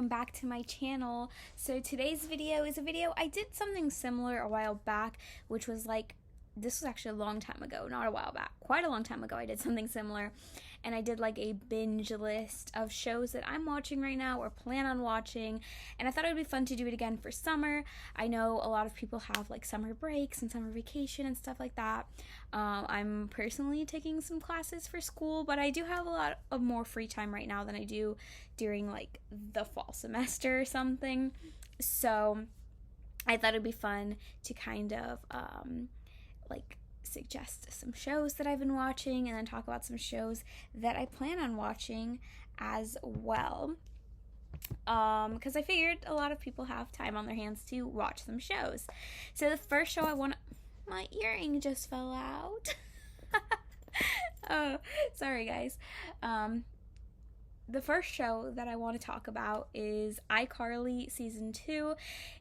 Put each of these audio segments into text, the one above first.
welcome back to my channel. So today's video is a video, I did something similar a while back, which was like, this was actually a long time ago, not a while back, quite a long time ago I did something similar, and I did like a binge list of shows that I'm watching right now or plan on watching, and I thought it would be fun to do it again for summer. I know a lot of people have like summer breaks and summer vacation and stuff like that. I'm personally taking some classes for school, but I do have a lot of more free time right now than I do during like the fall semester or something, so I thought it'd be fun to kind of like suggest some shows that I've been watching and then talk about some shows that I plan on watching as well, because I figured a lot of people have time on their hands to watch some shows. So the first show my earring just fell out. Oh, sorry guys. The first show that I want to talk about is Icarly Season 2.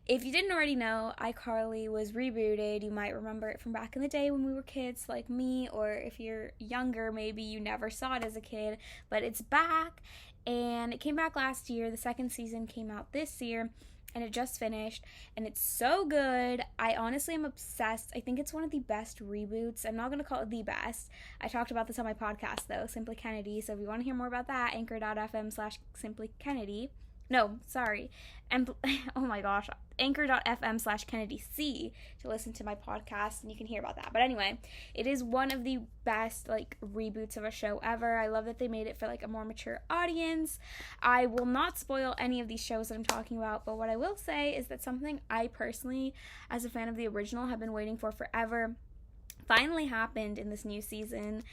If you didn't already know, Icarly was rebooted. You might remember it from back in the day when we were kids like me, or if you're younger, maybe you never saw it as a kid, but it's back, and it came back last year. The second season came out this year, and it just finished, and it's so good. I honestly am obsessed. I think it's one of the best reboots. I'm not going to call it the best. I talked about this on my podcast, though, Simply Kennedy, so if you want to hear more about that, anchor.fm/Simply Kennedy. No, sorry. And oh my gosh, anchor.fm/Kennedy C to listen to my podcast, and you can hear about that. But anyway, it is one of the best like reboots of a show ever. I love that they made it for like a more mature audience. I will not spoil any of these shows that I'm talking about, but what I will say is that something I personally, as a fan of the original, have been waiting for forever finally happened in this new season.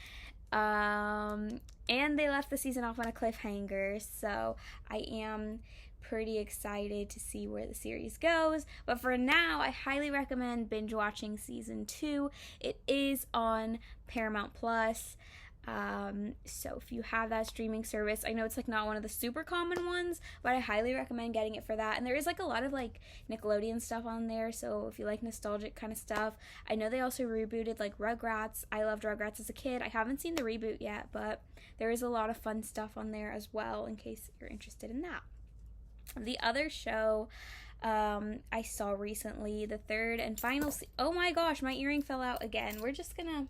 And they left the season off on a cliffhanger, so I am pretty excited to see where the series goes. But for now, I highly recommend binge watching Season 2. It is on Paramount Plus. So if you have that streaming service, I know it's like not one of the super common ones, but I highly recommend getting it for that. And there is like a lot of like Nickelodeon stuff on there, so if you like nostalgic kind of stuff. I know they also rebooted like Rugrats. I loved Rugrats as a kid. I haven't seen the reboot yet, but there is a lot of fun stuff on there as well in case you're interested in that. The other show I saw recently, the third and final oh my gosh, my earring fell out again. We're just gonna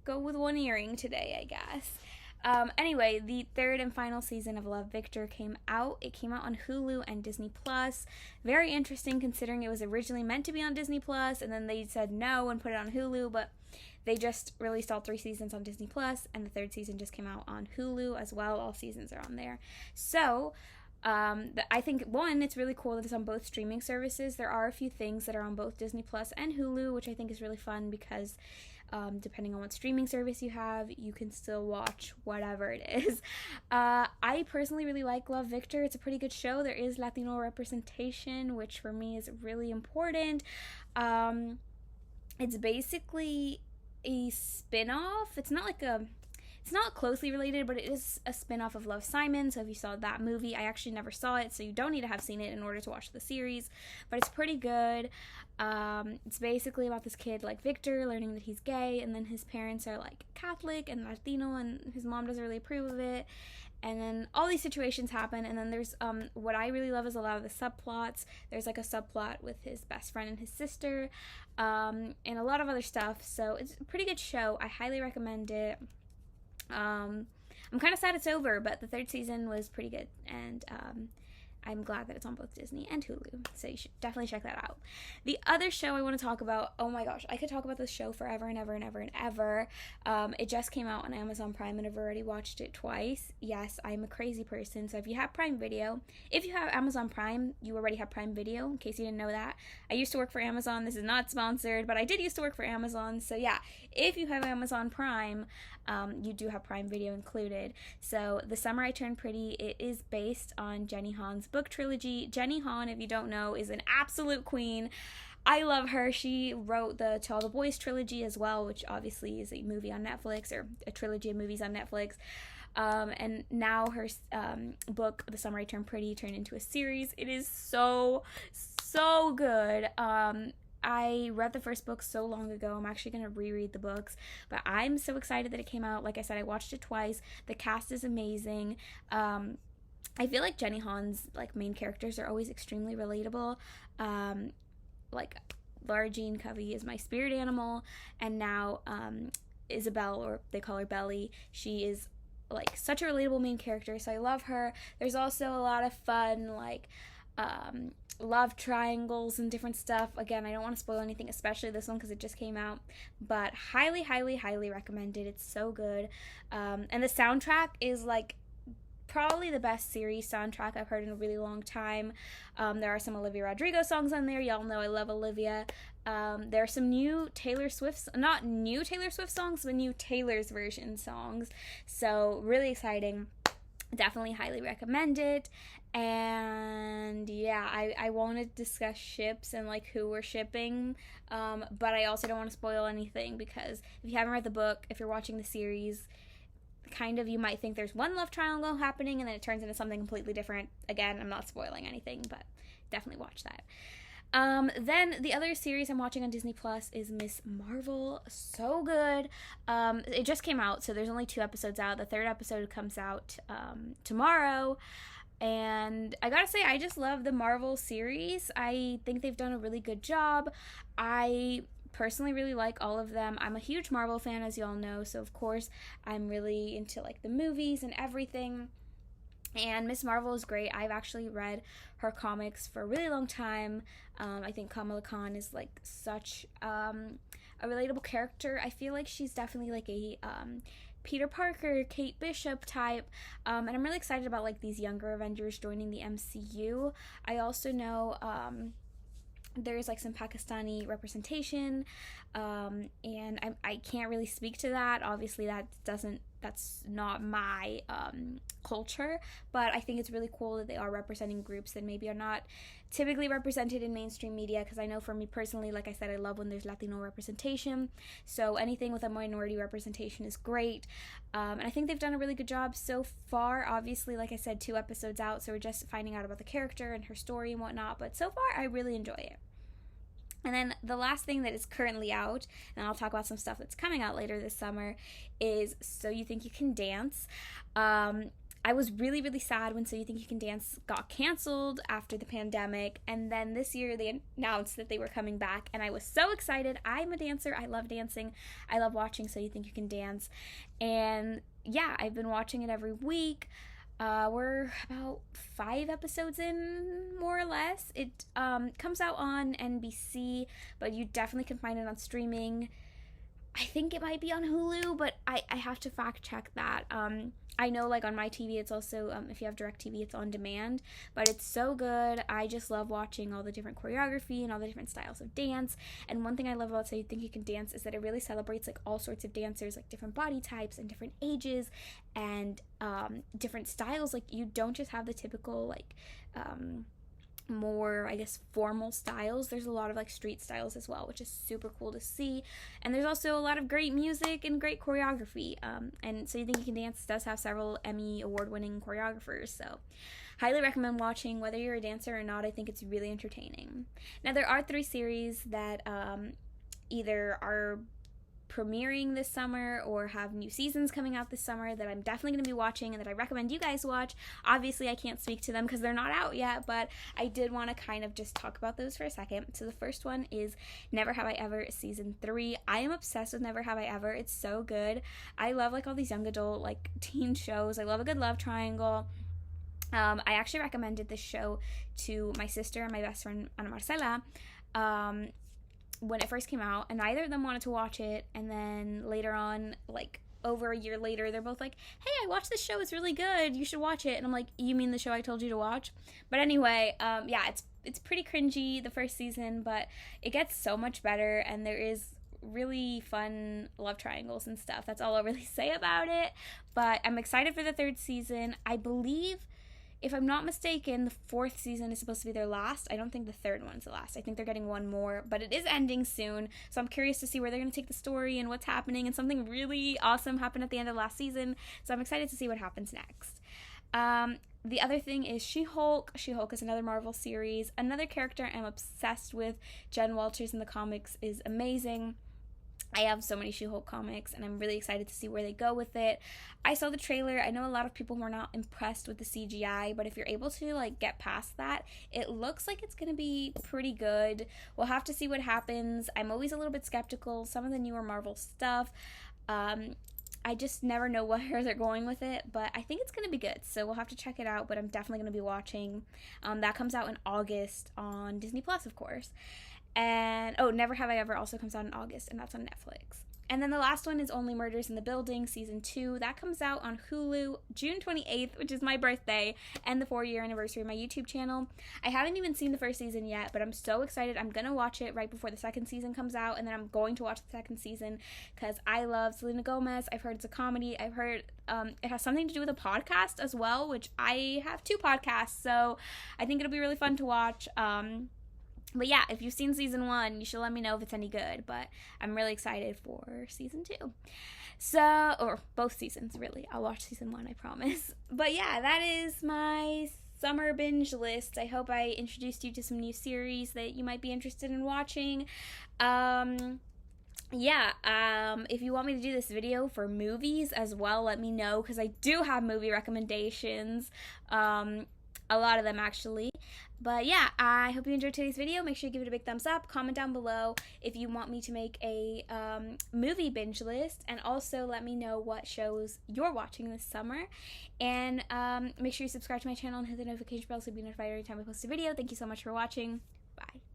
go with one earring today, I guess. Anyway, the third and final season of Love, Victor came out. It came out on Hulu and Disney Plus. Very interesting considering it was originally meant to be on Disney Plus, and then they said no and put it on Hulu, but they just released all 3 seasons on Disney Plus, and the third season just came out on Hulu as well. All seasons are on there. So I think, one, it's really cool that it's on both streaming services. There are a few things that are on both Disney Plus and Hulu, which I think is really fun because depending on what streaming service you have, you can still watch whatever it is. I personally really like Love, Victor. It's a pretty good show. There is Latino representation, which for me is really important. It's basically a spin-off. It's not closely related, but it is a spin-off of Love, Simon. So if you saw that movie, I actually never saw it, so you don't need to have seen it in order to watch the series, but it's pretty good. It's basically about this kid like Victor learning that he's gay, and then his parents are like Catholic and Latino, and his mom doesn't really approve of it. And then all these situations happen, and then there's what I really love is a lot of the subplots. There's like a subplot with his best friend and his sister, and a lot of other stuff. So it's a pretty good show. I highly recommend it. I'm kind of sad it's over, but the third season was pretty good, and I'm glad that it's on both Disney and Hulu, so you should definitely check that out. The other show I want to talk about, oh my gosh, I could talk about this show forever and ever and ever and ever. It just came out on Amazon Prime, and I've already watched it twice. Yes, I'm a crazy person, so if you have Prime Video, if you have Amazon Prime, you already have Prime Video, in case you didn't know that. I used to work for Amazon. This is not sponsored, but I did used to work for Amazon, so yeah, if you have Amazon Prime, you do have Prime Video included. So The Summer I Turned Pretty, it is based on Jenny Han's book trilogy. Jenny Han, if you don't know, is an absolute queen. I love her. She wrote the To All the Boys trilogy as well, which obviously is a movie on Netflix, or a trilogy of movies on Netflix. And now her book, The Summer I Turned Pretty, turned into a series. It is so good. I read the first book so long ago. I'm actually going to reread the books, but I'm so excited that it came out. Like I said, I watched it twice. The cast is amazing. I feel like Jenny Han's like main characters are always extremely relatable. Like Laura Jean Covey is my spirit animal, and now Isabel, or they call her Belly, she is like such a relatable main character, so I love her. There's also a lot of fun like love triangles and different stuff. Again, I don't want to spoil anything, especially this one because it just came out, but highly, highly, highly recommended. It's so good. And the soundtrack is like probably the best series soundtrack I've heard in a really long time. There are some Olivia Rodrigo songs on there. Y'all know I love Olivia. There are some new Taylor Swift, not new Taylor Swift songs, but new Taylor's version songs. So really exciting. Definitely highly recommend it. And yeah, I want to discuss ships and like who we're shipping, but I also don't want to spoil anything, because if you haven't read the book, if you're watching the series, kind of you might think there's one love triangle happening and then it turns into something completely different. Again, I'm not spoiling anything, but definitely watch that. Then the other series I'm watching on Disney Plus is Miss Marvel. So good. It just came out, so there's only 2 episodes out. The 3rd episode comes out tomorrow. And I gotta say, I just love the Marvel series. I think they've done a really good job. I personally really like all of them. I'm a huge Marvel fan, as you all know, so of course I'm really into like the movies and everything. And Miss Marvel is great. I've actually read her comics for a really long time. I think Kamala Khan is like such a relatable character. I feel like she's definitely like a Peter Parker, Kate Bishop type, and I'm really excited about like these younger Avengers joining the MCU. I also know there's like some Pakistani representation, and I can't really speak to that. Obviously that's not my culture, but I think it's really cool that they are representing groups that maybe are not typically represented in mainstream media, because I know for me personally, like I said, I love when there's Latino representation, so anything with a minority representation is great, and I think they've done a really good job so far. Obviously, like I said, 2 episodes out, so we're just finding out about the character and her story and whatnot, but so far I really enjoy it. And then the last thing that is currently out, and I'll talk about some stuff that's coming out later this summer, is So You Think You Can Dance. I was really, really sad when So You Think You Can Dance got canceled after the pandemic, and then this year they announced that they were coming back, and I was so excited. I'm a dancer. I love dancing. I love watching So You Think You Can Dance, and yeah, I've been watching it every week. We're about 5 episodes in, more or less. It comes out on NBC, but you definitely can find it on streaming. I think it might be on Hulu, but I have to fact check that. I know like on my TV it's also, if you have DirecTV, it's on demand, but it's so good. I just love watching all the different choreography and all the different styles of dance. And one thing I love about So You Think You Can Dance is that it really celebrates like all sorts of dancers, like different body types and different ages and different styles. Like you don't just have the typical like more, I guess, formal styles. There's a lot of like street styles as well, which is super cool to see. And there's also a lot of great music and great choreography. And So You Think You Can Dance does have several Emmy award-winning choreographers, so highly recommend watching. Whether you're a dancer or not, I think it's really entertaining. Now there are 3 series that either are premiering this summer or have new seasons coming out this summer that I'm definitely going to be watching and that I recommend you guys watch. Obviously I can't speak to them because they're not out yet, but I did want to kind of just talk about those for a second. So the first one is Never Have I Ever Season 3. I am obsessed with Never Have I Ever. It's so good. I love like all these young adult like teen shows. I love a good love triangle. I actually recommended this show to my sister and my best friend Ana Marcela when it first came out, and neither of them wanted to watch it. And then later on, like over a year later, they're both like, hey, I watched this show, it's really good, you should watch it. And I'm like, you mean the show I told you to watch? But anyway, yeah, it's pretty cringy, the first season, but it gets so much better, and there is really fun love triangles and stuff. That's all I'll really say about it, but I'm excited for the 3rd season. I believe, if I'm not mistaken, the 4th season is supposed to be their last. I don't think the 3rd one's the last. I think they're getting one more, but it is ending soon, so I'm curious to see where they're going to take the story and what's happening, and something really awesome happened at the end of last season, so I'm excited to see what happens next. The other thing is She-Hulk. She-Hulk is another Marvel series. Another character I'm obsessed with. Jen Walters in the comics is amazing. I have so many She-Hulk comics, and I'm really excited to see where they go with it. I saw the trailer. I know a lot of people were not impressed with the CGI, but if you're able to, like, get past that, it looks like it's going to be pretty good. We'll have to see what happens. I'm always a little bit skeptical. Some of the newer Marvel stuff, I just never know where they're going with it, but I think it's going to be good, so we'll have to check it out, but I'm definitely going to be watching. That comes out in August on Disney Plus, of course. And, Never Have I Ever also comes out in August, and that's on Netflix. And then the last one is Only Murders in the Building, Season 2. That comes out on Hulu June 28th, which is my birthday, and the 4-year anniversary of my YouTube channel. I haven't even seen the first season yet, but I'm so excited. I'm going to watch it right before the second season comes out, and then I'm going to watch the second season because I love Selena Gomez. I've heard it's a comedy. I've heard it has something to do with a podcast as well, which I have 2 podcasts, so I think it'll be really fun to watch. But yeah, if you've seen season 1, you should let me know if it's any good. But I'm really excited for season 2. So, or both seasons, really. I'll watch season 1, I promise. But yeah, that is my summer binge list. I hope I introduced you to some new series that you might be interested in watching. If you want me to do this video for movies as well, let me know, because I do have movie recommendations. A lot of them, actually. But yeah, I hope you enjoyed today's video. Make sure you give it a big thumbs up. Comment down below if you want me to make a movie binge list. And also let me know what shows you're watching this summer. And make sure you subscribe to my channel and hit the notification bell so you'll be notified every time I post a video. Thank you so much for watching. Bye.